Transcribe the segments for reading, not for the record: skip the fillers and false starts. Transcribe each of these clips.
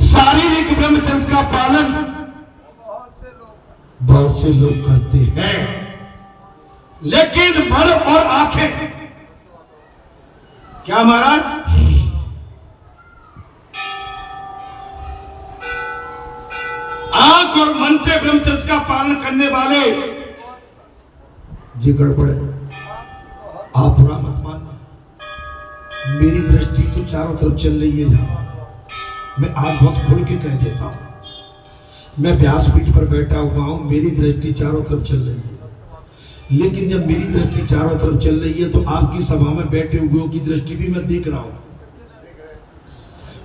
शारीरिक ब्रह्मचर्य का पालन बहुत से लोग करते हैं, लेकिन मन और आंखें, क्या महाराज, आंख और मन से ब्रह्मचर्य का पालन करने वाले जी गड़बड़ है। आप बुरा मत मानना, मेरी दृष्टि तो चारों तरफ चल रही है। जहां मैं आज बहुत खुल के कह देता हूं, मैं व्यासपीठ पर बैठा हुआ हूं, मेरी दृष्टि चारों तरफ चल रही है। लेकिन जब मेरी दृष्टि चारों तरफ चल रही है तो आपकी सभा में बैठे हुए की दृष्टि भी मैं देख रहा हूं,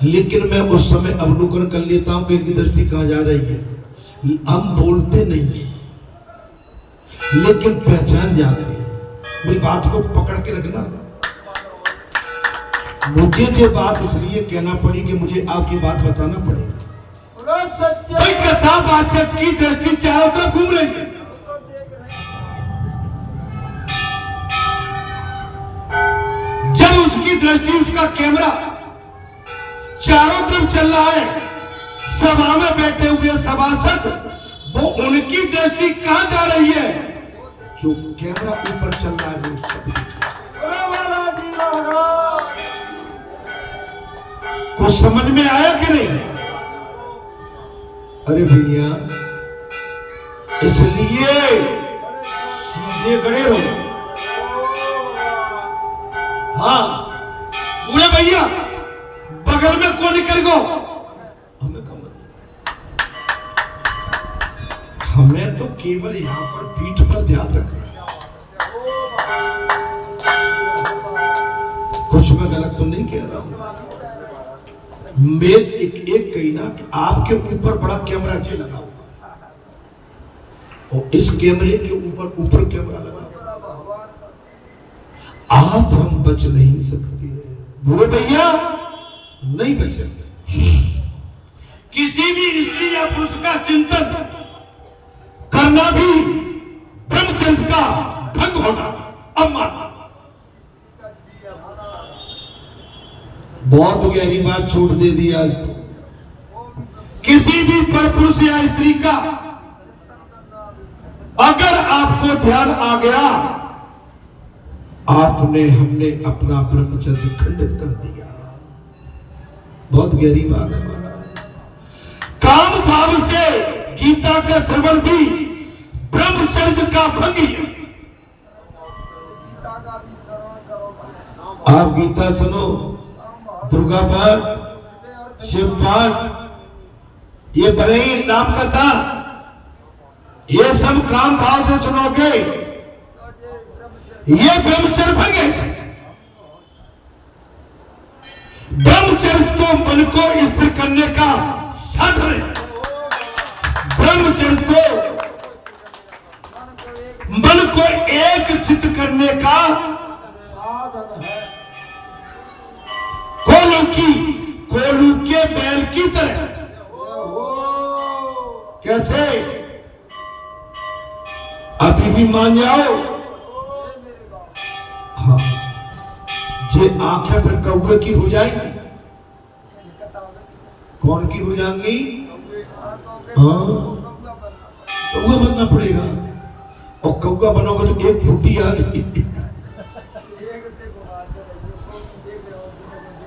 लेकिन मैं उस समय अवलोकन कर लेता हूं कि इनकी दृष्टि कहां जा रही है। हम बोलते नहीं है, लेकिन पहचान जाते हैं। मेरी बात को पकड़ के रखना। मुझे ये बात इसलिए कहना पड़ी कि मुझे आपकी बात बताना पड़ेगा। कथा बातचीत की दृष्टि चारों तरफ घूम रही है। जब उसकी दृष्टि, उसका कैमरा चारों तरफ चल रहा है, सभा में बैठे हुए सभासद, वो उनकी दृष्टि कहां जा रही है? जो कैमरा ऊपर चल रहा है कुछ समझ में आया कि नहीं? अरे भैया, इसलिए सीधे खड़े रहो। हाँ बूढ़े भैया, बगल में कौन निकल गो? हमें कमर, हमें तो केवल यहां पर पीठ पर ध्यान रखना है। कुछ मैं गलत तो नहीं कह रहा हूं। मैं एक कहना कि आपके ऊपर बड़ा कैमरा जे लगा हुआ और इस कैमरे के ऊपर कैमरा लगा हुआ, आप हम बच नहीं सकते। बोले भैया, नहीं बचे। किसी भी स्त्री या पुरुष का चिंतन करना भी ब्रह्मचर्य का भंग होना। अब माना, बहुत गहरी बात छूट दे दी आज। किसी भी पर पुरुष या स्त्री का अगर आपको ध्यान आ गया, हमने अपना ब्रह्मचर्य खंडित कर दिया। बहुत गहरी बात है महाराज। काम भाव से गीता का श्रवण भी ब्रह्मचर्य का भंग है। आप गीता सुनो, दुर्गा पाठ, शिव पाठ, ये बड़े ही नाम कथा, ये सब काम भाव से सुनोगे, ये ब्रह्मचर्य भंग है। ब्रह्मचर्य तो मन को स्थिर करने का साधन है। ब्रह्मचर्य तो मन को एक चित्त करने का कोलू के बैल की तरह। कैसे? अभी भी मान जाओ। हाँ, ये आंखें फिर कौवे की हो जाएंगी। कौन की हो जाएंगी? हाँ, कौवा बनना पड़ेगा। और कौवा बनोगे तो एक फुटी आ गई।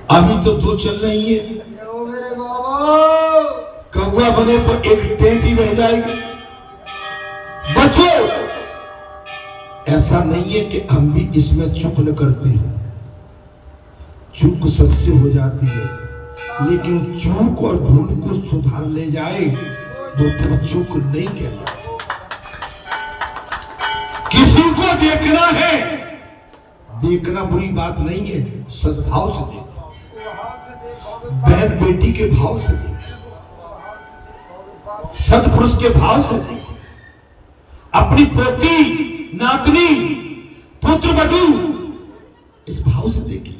अभी तो दो चल रही है। कौवा बने तो एक टेंटी रह जाएगी। बचो, ऐसा नहीं है कि हम भी इसमें चूक न करते हैं। चूक सबसे हो जाती है, लेकिन चूक और भूल को सुधार ले जाए वो फिर चूक नहीं कहता। किसी को देखना है, देखना बुरी बात नहीं है, सद्भाव से देखो, बहन बेटी के भाव से देखो, सत्पुरुष के भाव से देखो, अपनी पोती, नातनी, पुत्र वधू, इस भाव से देखिए।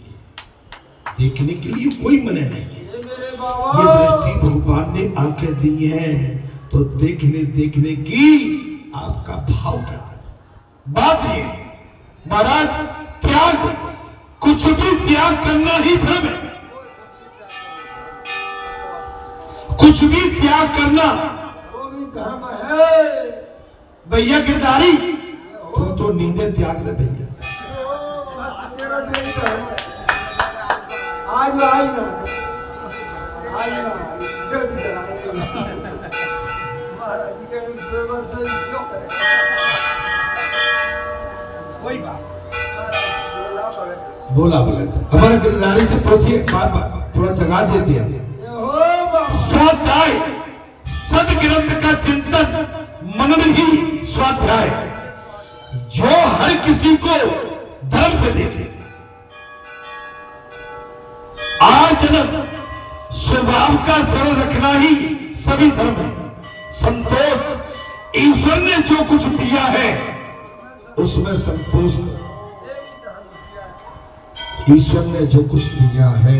देखने के लिए कोई मना नहीं है। ये दृष्टि भगवान ने आंखें दी है, तो देखने की आपका भाव क्या है? बात है महाराज, त्याग, कुछ भी त्याग करना ही धर्म है। कुछ भी त्याग करना वो भी धर्म है भैया। गिरधारी तुम तो नींदे त्याग दे भैया। तेरा तो यही धर्म है। आज आई ना महाराज जी के क्यों करे वही बात बोला हमारे गिरधारी से थोड़ा जगा देते हैं। स्वाध्याय सदग्रंथ का चिंतन मनन ही स्वाध्याय, जो हर किसी को धर्म से देखे। आज जन्म स्वभाव का सरल रखना ही सभी धर्म है। संतोष ईश्वर ने जो कुछ दिया है उसमें संतोष करो। ईश्वर ने जो कुछ दिया है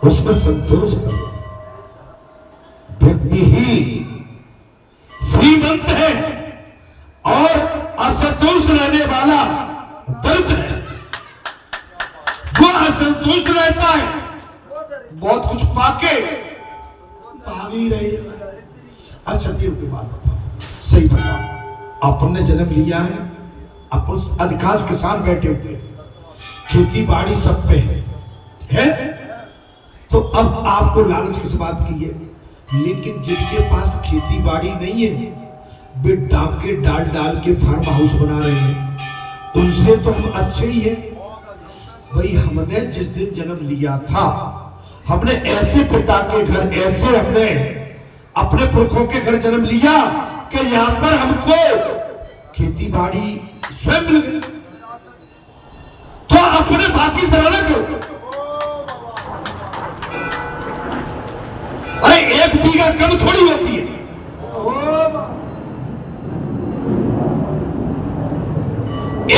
उसमें संतोष करो। व्यक्ति ही श्रीमंत है और असंतुष्ट रहने वाला दरिद्र है। जो असंतुष्ट रहता है बहुत कुछ पाके पावी रहे। अच्छा देव की बात बताओ, सही बताओ, आपने जन्म लिया है, अपन अधिकांश किसान बैठे हुए, खेती बाड़ी सब पे है? तो अब आपको लालच किस बात की है? लेकिन जिनके पास खेती बाड़ी नहीं है वे डाके डाल के फार्म हाउस बना रहे हैं, उनसे तो हम अच्छे ही हैं। भाई हमने जिस दिन जन्म लिया था हमने ऐसे पिता के घर, ऐसे हमने अपने पुरखों के घर जन्म लिया कि यहां पर हमको खेती बाड़ी स्वयं मिल गई। तो अपने बाकी सराहना करो। अरे 1 बीघा कम थोड़ी होती है।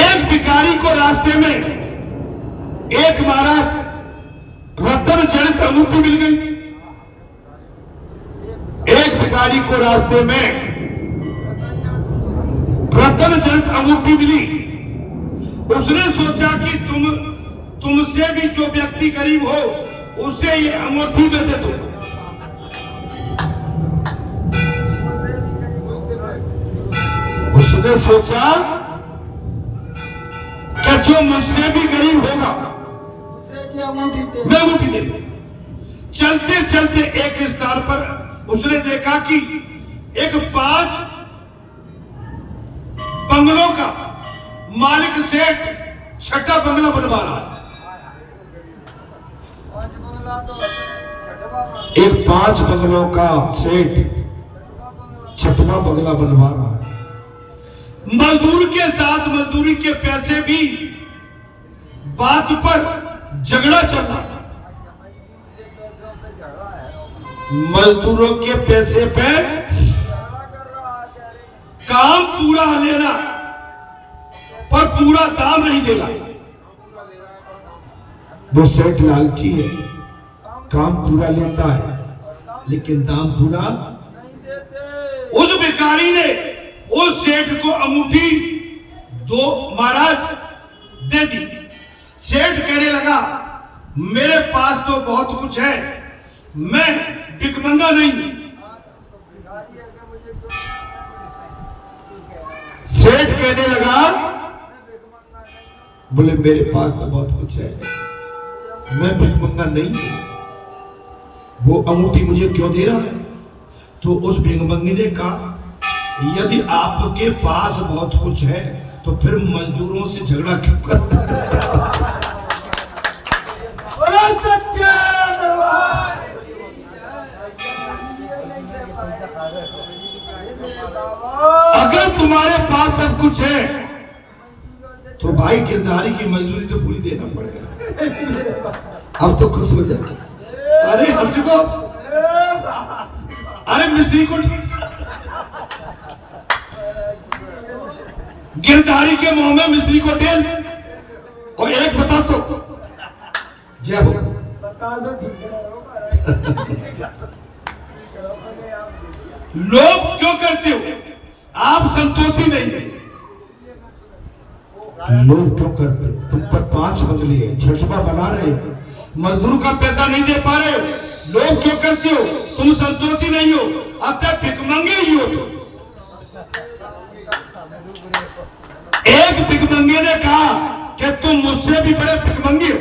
एक भिखारी को रास्ते में एक महाराज रतन जड़ित अंगूठी मिल गई। एक भिखारी को रास्ते में रतन जड़ित अंगूठी मिली। उसने सोचा कि तुमसे भी जो व्यक्ति गरीब हो उसे ये अंगूठी में दे दो। उसने सोचा कि जो मुझसे भी गरीब होगा मैं अंगूठी दे दूं। चलते चलते एक स्थान पर उसने देखा कि एक 5 बंगलों का मालिक सेठ 6ठा बंगला बनवा रहा है। एक 5 बंगलों का सेठ 6ठा बंगला बनवा रहा है। मजदूर के साथ मजदूरी के पैसे भी बात पर झगड़ा चल रहा है। मजदूरों के पैसे पे काम पूरा लेना पर पूरा दाम नहीं देना। वो सेठ लालची है, काम पूरा लेता है लेकिन दाम पूरा नहीं देते। उस भिखारी ने उस सेठ को अंगूठी दो महाराज दे दी। सेठ कहने लगा मेरे पास तो बहुत कुछ है, मैं भिखमंगा नहीं। सेठ कहने लगा बोले मेरे पास तो बहुत कुछ है, मैं भिखमंगा नहीं। वो अंगूठी मुझे क्यों दे रहा है? तो उस भिखमंगे ने कहा यदि आपके पास बहुत कुछ है तो फिर मजदूरों से झगड़ा क्यों करते हैं? अगर तुम्हारे पास सब कुछ है तो भाई गिरधारी की मजदूरी तो पूरी देना पड़ेगा। अब तो खुश हो जाए। अरे हंसी को, अरे मिस्त्री को। गिरधारी के मुंह में मिस्त्री को तेल और एक बता सो जय हो। लोग क्यों करते हो? आप संतोषी नहीं है। लोग क्यों करते? तुम पर 5 बंगले हैं, 6ठा बना रहे हो, मजदूर का पैसा नहीं दे पा रहे हो, लोग क्यों करते हो? तुम संतोषी नहीं हो, अब तक भिकमंगे ही हो तुम। एक भिकमंगे ने कहा कि तुम मुझसे भी बड़े भिकमंगे हो।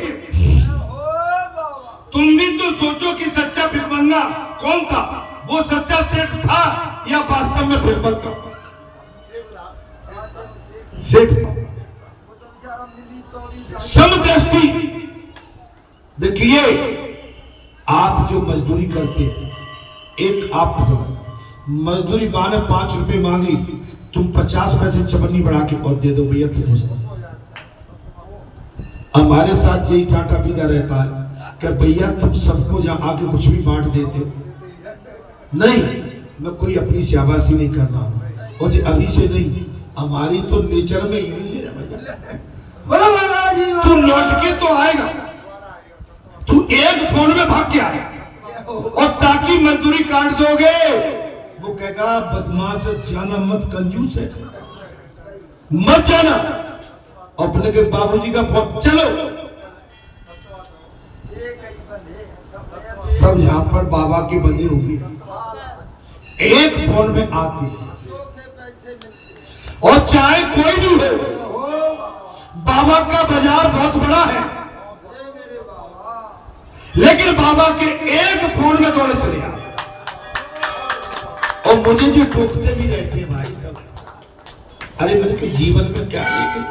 तुम भी तो सोचो कि सच्चा भिकमंगा कौन था? वो सच्चा सेठ था या वास्तव में भिकमंगा सेठ था? समदृष्टि। देखिए, आप जो मजदूरी करते हैं, एक आप मजदूरी बाने 5 रुपए मांगी, तुम 50 पैसे चपन्नी बढ़ा के और दे दो भैया तुम हो सकते। हमारे साथ यही टाटा पीता रहता है कि भैया तुम सबको जहां आके कुछ भी बांट देते। नहीं, मैं कोई अपनी शाबाशी नहीं कर रहा हूं, और अभी से नहीं, हमारी तो नेचर में ही नहीं है भैया। तू लौट के तो आएगा, तू एक फोन में भाग गया और ताकि मजदूरी काट दोगे, वो कहेगा बदमाश जाना मत, कंजूस है मत जाना। अपने के बाबूजी का फोन, चलो सब यहां पर बाबा के बंदे होंगे, एक फोन में आते हैं। और चाहे कोई भी हो, बाबा का बाजार बहुत बड़ा है, लेकिन बाबा के एक फोन में दौड़े चले आ। और मुझे जो टोकते भी रहते हैं भाई सब, अरे मैंने कहा जीवन में क्या लेके,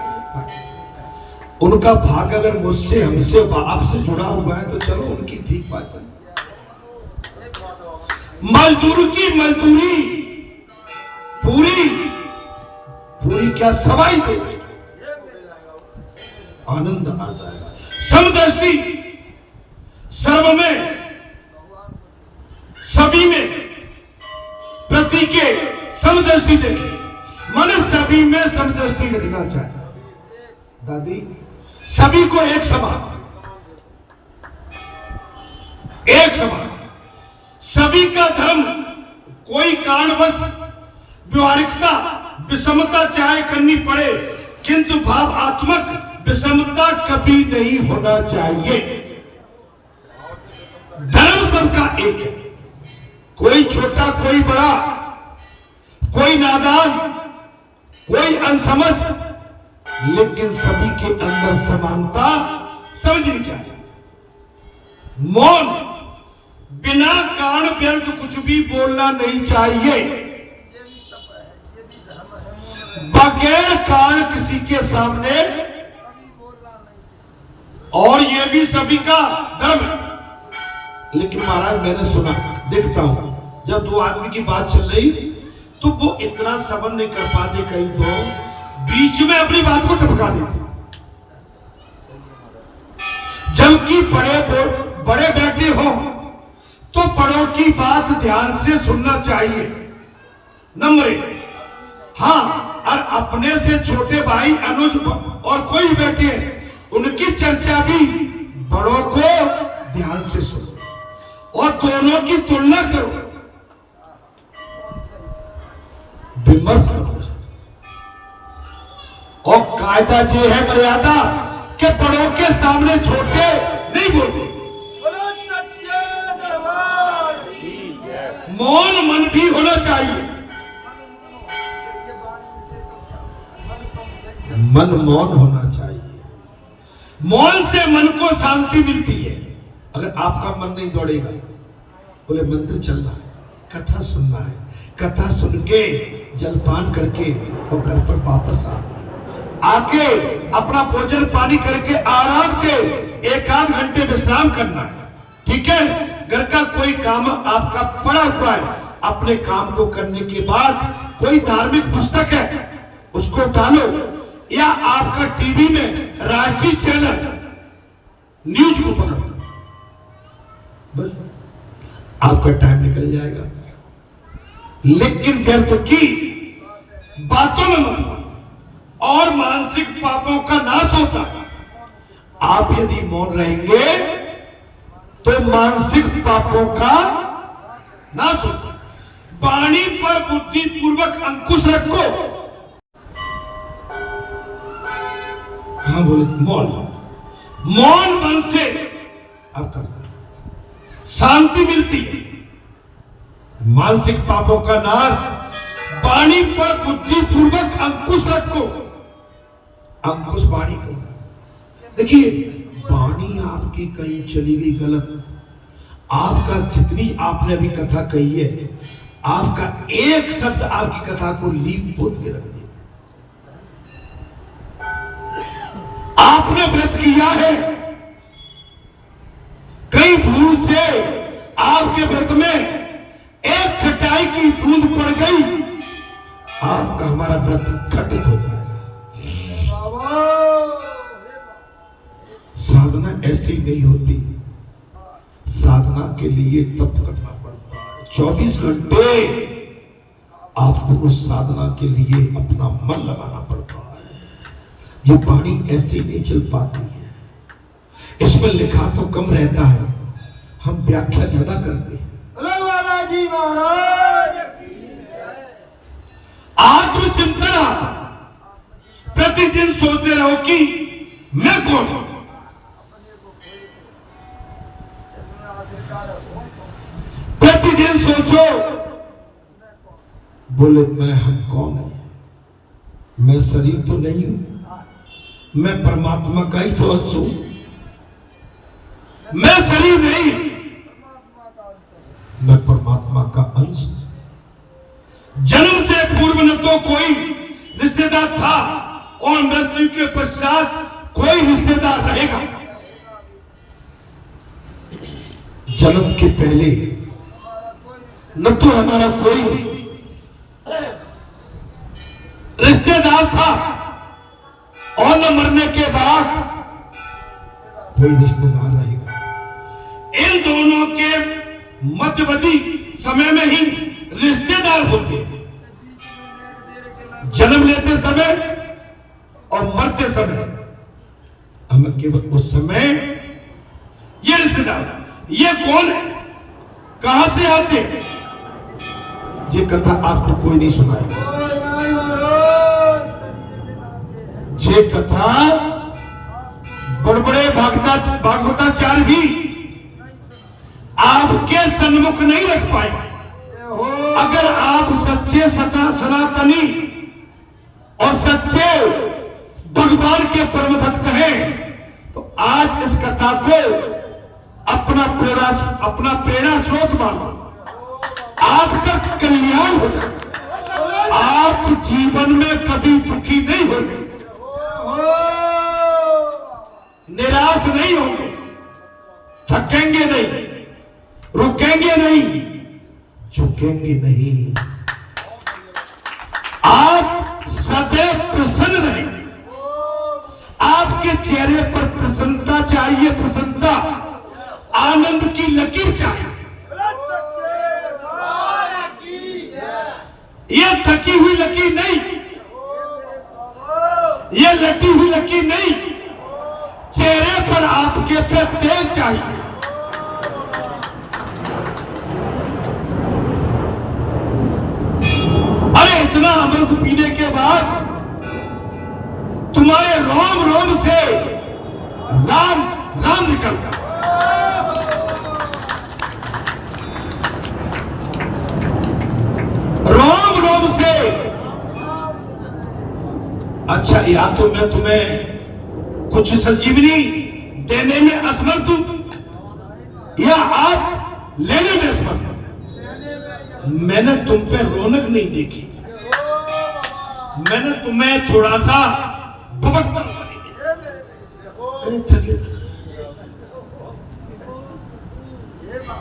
उनका भाग अगर मुझसे हमसे आपसे जुड़ा हुआ है तो चलो उनकी ठीक बात है। मजदूर की मजदूरी पूरी पूरी क्या सवाई दे, आनंद आ जाएगा। समदृष्टि, सर्व में, सभी में प्रतीके समदृष्टि देखिए, मन सभी में समदृष्टि रखना चाहिए। दादी, सभी को एक समान, एक समान, सभी का धर्म, कोई कारणवश व्यवहारिकता विषमता चाहे करनी पड़े, किंतु भावात्मक विषमता कभी नहीं होना चाहिए। धर्म सबका एक है, कोई छोटा कोई बड़ा, कोई नादान कोई अनसमझ, लेकिन सभी के अंदर समानता समझनी चाहिए। मौन, बिना कारण व्यर्थ कुछ भी बोलना नहीं चाहिए, बगैर कारण किसी के सामने, और ये भी सभी का धर्म है। लेकिन महाराज मैंने सुना, देखता हूं, जब दो आदमी की बात चल रही तो वो इतना समझ नहीं कर पाते, कहीं तो बीच में अपनी बात को टपका देते, जबकि बड़े बैठे हो तो बड़ों की बात ध्यान से सुनना चाहिए, नंबर 1। हाँ, और अपने से छोटे भाई अनुज और कोई बैठे हैं, उनकी चर्चा भी बड़ों को ध्यान से सुनो और दोनों की तुलना करो, विमर्श करो। और कायदा ये है, मर्यादा, कि बड़ों के सामने छोटे नहीं बोलते। मौन मन भी होना चाहिए, मन मौन होना चाहिए। मौन से मन को शांति मिलती है। अगर आपका मन नहीं दौड़ेगा, बोले मंदिर चलना है, कथा सुनना है, कथा सुन के जलपान करके और घर पर वापस आके अपना भोजन पानी करके आराम से 1-8 घंटे विश्राम करना है, ठीक है। घर का कोई काम आपका पड़ा हुआ है, अपने काम को करने के बाद कोई धार्मिक पुस्तक है उसको डालो, या आपका टीवी में राष्ट्रीय चैनल न्यूज को पकड़ो, बस आपका टाइम निकल जाएगा। लेकिन व्यर्थ की बातों में मत पड़ो और मानसिक पापों का नाश होता है। आप यदि मौन रहेंगे तो मानसिक पापों का नाश होता है। वाणी पर बुद्धि पूर्वक अंकुश रखो। हाँ बोले, मौन, मौन मन से आप कर, शांति मिलती है। मानसिक पापों का नाश, वाणी पर बुद्धिपूर्वक अंकुश रखो। अंकुश वाणी को, देखिए वाणी आपकी कहीं चली गई गलत, आपका जितनी आपने अभी कथा कही है, आपका एक शब्द आपकी कथा को लीप पोत के रख दिया। आपने व्रत किया है, कई भूल से आपके व्रत में एक खटाई की बूंद पड़ गई, आपका हमारा व्रत घटित हो जाएगा। साधना ऐसे ही नहीं होती, साधना के लिए तप करना पड़ता है। 24 घंटे आपको उस साधना के लिए अपना मन लगाना पड़ता है। ये वाणी ऐसे ही नहीं चल पाती है, इसमें लिखा तो कम रहता है, हम व्याख्या ज्यादा करते हैं। जी महाराज आत्मचिंतन आता, प्रतिदिन सोचते रहो कि मैं कौन हूं। प्रतिदिन सोचो, बोले मैं हम कौन है, मैं शरीर तो नहीं हूं, मैं परमात्मा का ही तो अंश हूं, मैं शरीर नहीं, मैं परमात्मा का अंश। जन्म से पूर्व न तो कोई रिश्तेदार था और मृत्यु के पश्चात कोई रिश्तेदार रहेगा। जन्म के पहले न तो हमारा कोई रिश्तेदार था और न मरने के बाद कोई रिश्तेदार रहेगा। इन दोनों के मध्यवर्ती समय में ही रिश्तेदार होते हैं। जन्म लेते समय और मरते समय हमें केवल उस समय ये रिश्तेदार, ये कौन है, कहां से आते हैं, ये कथा आपको कोई नहीं सुनाएगा। ये कथा बड़े-बड़े भागवताचार्य भी आपके सन्मुख नहीं रख पाएंगे। अगर आप सच्चे सनातनी और सच्चे भगवान के परम भक्त हैं तो आज इस कथा को अपना प्रेरणा स्रोत मानो, आपका कल्याण हो जाए, आप जीवन में कभी दुखी नहीं होंगे, निराश नहीं होंगे, थकेंगे नहीं, रुकेंगे नहीं, झुकेंगे नहीं, आप सदैव प्रसन्न रहेंगे। आपके चेहरे पर प्रसन्नता चाहिए, प्रसन्नता, आनंद की लकीर चाहिए। ये थकी हुई लकीर नहीं, ये लटी हुई लकीर नहीं, चेहरे पर आपके पे तेल चाहिए। अरे इतना अमृत पीने के बाद तुम्हारे रोम रोम से राम राम निकलता, रोम रोम से। अच्छा, या तो मैं तुम्हें कुछ संजीवनी देने में असमर्थ हूं या आप लेने में असमर्थ हूं। मैंने तुम पे रौनक नहीं देखी, मैंने तुम्हें थोड़ा सा भुगतना।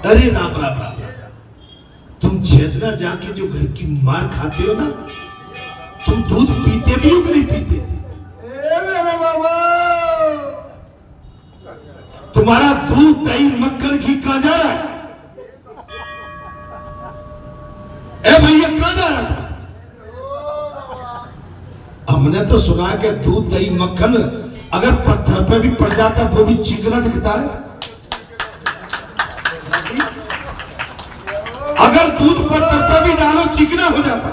अरे राम राम राम, तुम छेदना जाके जो घर की मार खाते हो ना, तुम दूध पीते भी हो कि नहीं पीते? मेरे बाबा तुम्हारा दूध दही मक्खन घी कहां जा रहा है? ए भैया कहां जा रहा था? हमने तो सुना कि दूध दही मक्खन अगर पत्थर पे भी पड़ जाता वो भी चिकना दिखता है। अगर दूध पत्थर पे भी डालो चिकना हो जाता।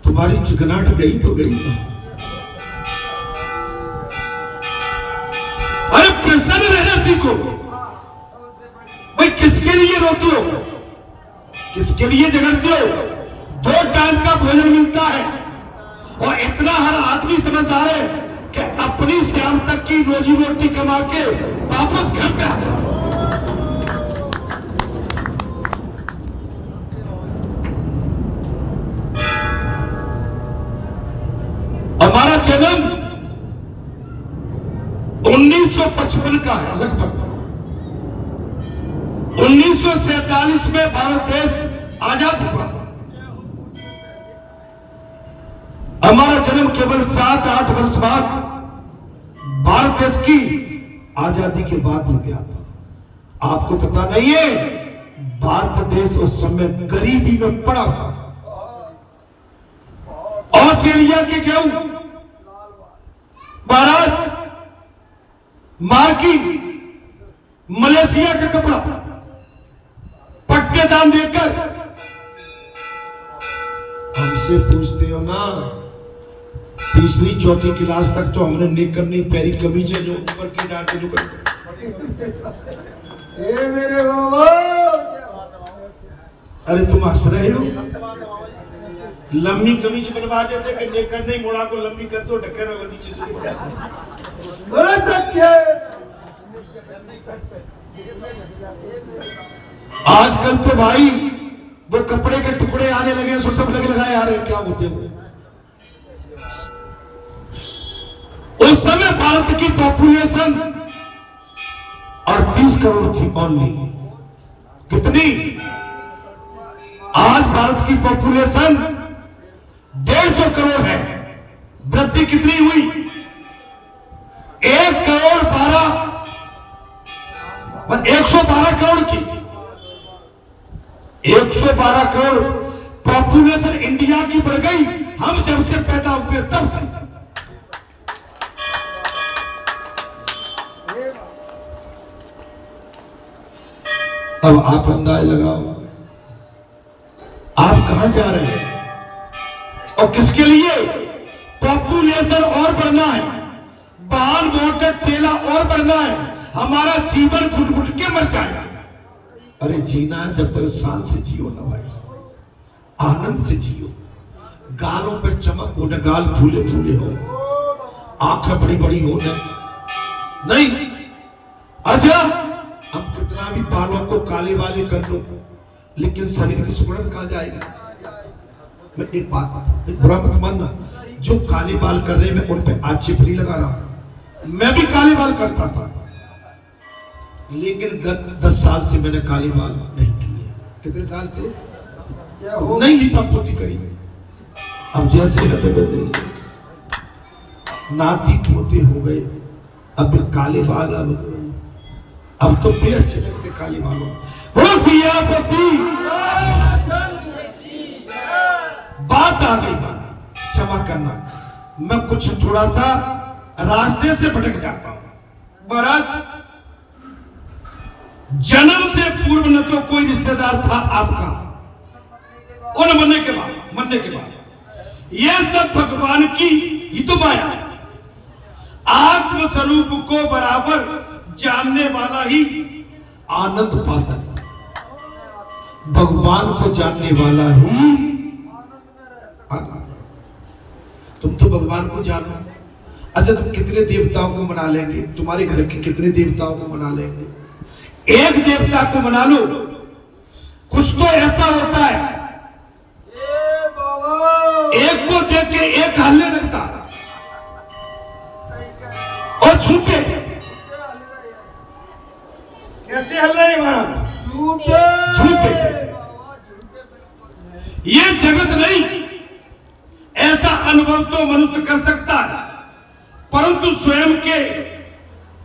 तुम्हारी चिकनाहट गई तो गई। अरे प्रसन्न रहना सीखो, रोती हो, किसके लिए झगड़ते हो? 2 टाइम का भोजन मिलता है और इतना हर आदमी समझदार है कि अपनी शाम तक की रोजी रोटी कमा के वापस घर पे आता है। हमारा जन्म 1955 का है लगभग। 1947 में भारत देश आजाद हुआ था। हमारा जन्म केवल 7-8 वर्ष बाद भारत देश की आजादी के बाद हो गया था। आपको पता नहीं है, भारत देश उस समय गरीबी में पड़ा हुआ। ऑस्ट्रेलिया के गेहूं, महाराज मार्की, मलेशिया का कपड़ा पट्टे दाम देकर हमसे पूछते हो ना। 3री-4थी क्लास तक तो हमने निकर नहीं पहरी, कमीजें जो ऊपर की डांटे जो करते। ये मेरे बाबा, अरे तुम हंस रहे हो? लंबी कमीज बनवा देते कि नेकर नहीं, मोड़ा को लंबी कर दो, ढके रहो नीचे से। बड़ा सच्चा है। आजकल तो भाई वो कपड़े के टुकड़े आने लगे, सब लगे लगाए आ रहे हैं, क्या होते हुए। उस समय भारत की पॉपुलेशन 38 करोड़ थी ओनली। कितनी? आज भारत की पॉपुलेशन 150 करोड़ है। वृद्धि कितनी हुई? 112 करोड़ की। 112 करोड़ पॉपुलेशन इंडिया की बढ़ गई हम जब से पैदा हुए तब से। अब आप अंदाज लगाओ, आप कहां जा रहे हैं और किसके लिए? पॉपुलेशन और बढ़ना है, वाहन मोटर ठेला और बढ़ना है, हमारा जीवन घुट घुट के मर जाएगा। अरे जीना है जब तक शान से जियो ना भाई, आनंद से जियो। गालों पे चमक हो ना, गाल फूले फूले हो, आंखें बड़ी बड़ी हो ना, नहीं। अच्छा, हम कितना भी बालों को काले वाले कर लो, लेकिन शरीर की सुगंध कहां जाएगी? मैं एक बात बताऊं, बुरा मत मानना, जो काले बाल कर रहे हैं मैं उन पे आज चिपरी लगा रहा हूं। मैं भी काले बाल करता था, लेकिन गत 10 साल से मैंने काले बाल नहीं किए। कितने साल से नहीं लिपा पोती करी। अब जैसे रहते वैसे नाती पोते हो गए, अब काले बाल। अब तो भी अच्छे लगते काले बालों। वो सियापति बात आ गई, क्षमा करना, मैं कुछ थोड़ा सा रास्ते से भटक जाता हूं। महाराज, जन्म से पूर्व न तो कोई रिश्तेदार था आपका, और न मरने के बाद यह सब भगवान की ही तो माया। आत्म स्वरूप को बराबर जानने वाला ही आनंद पा सकता, भगवान को जानने वाला ही आनंद। तुम तो भगवान को जानो। अच्छा, तुम कितने देवताओं को मना लेंगे? तुम्हारे घर के कितने देवताओं को मना लेंगे? एक देवता को मना लो। कुछ तो ऐसा होता है, एक को देख के एक हल्ले लगता और झूठे। कैसे हल रहे महाराज? झूठे। ये जगत नहीं, ऐसा अनुभव तो मनुष्य कर सकता है, परंतु स्वयं के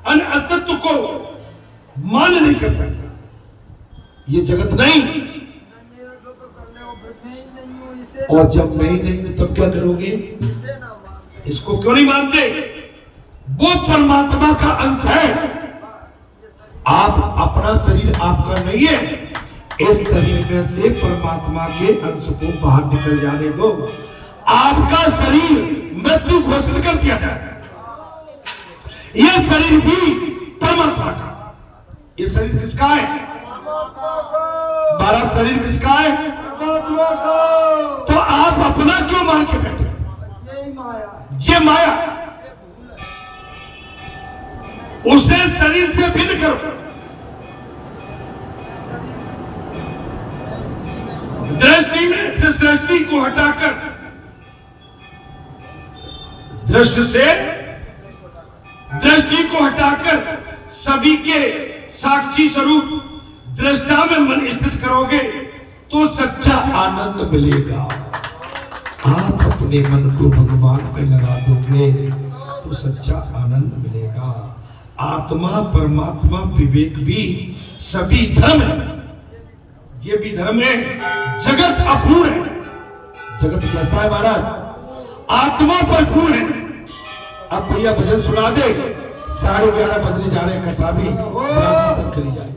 अस्तित्व को मान नहीं कर सकता। ये जगत नहीं। और जब मैं ही नहीं हूं तब क्या करोगे? इसको क्यों नहीं मानते? वो परमात्मा का अंश है। आप अपना शरीर आपका नहीं है, इस शरीर में से परमात्मा के अंश को बाहर निकल जाने दो, आपका शरीर मृत्यु घोषित कर दिया जाएगा। यह शरीर भी परमात्मा का। ये शरीर किसका है? 12 शरीर किसका है? परमात्मा का। तो आप अपना क्यों मान के बैठे? यही माया है। ये माया, उसे शरीर से भिन्न करो। दृष्टि में से सृष्टि को हटाकर, दृष्टि से दृष्टि को हटाकर सभी के साक्षी स्वरूप दृष्टा में मन स्थित करोगे तो सच्चा आनंद मिलेगा। आप अपने मन को भगवान में लगा दोगे तो सच्चा आनंद मिलेगा। आत्मा परमात्मा विवेक भी सभी धर्म है, ये भी धर्म है। जगत अपूर्ण है। जगत कैसा है महाराज? आत्मा पर पूर्ण है। अब भैया भजन सुना दे, 11:30 बजने जा रहे हैं, कथा भी चली जाए।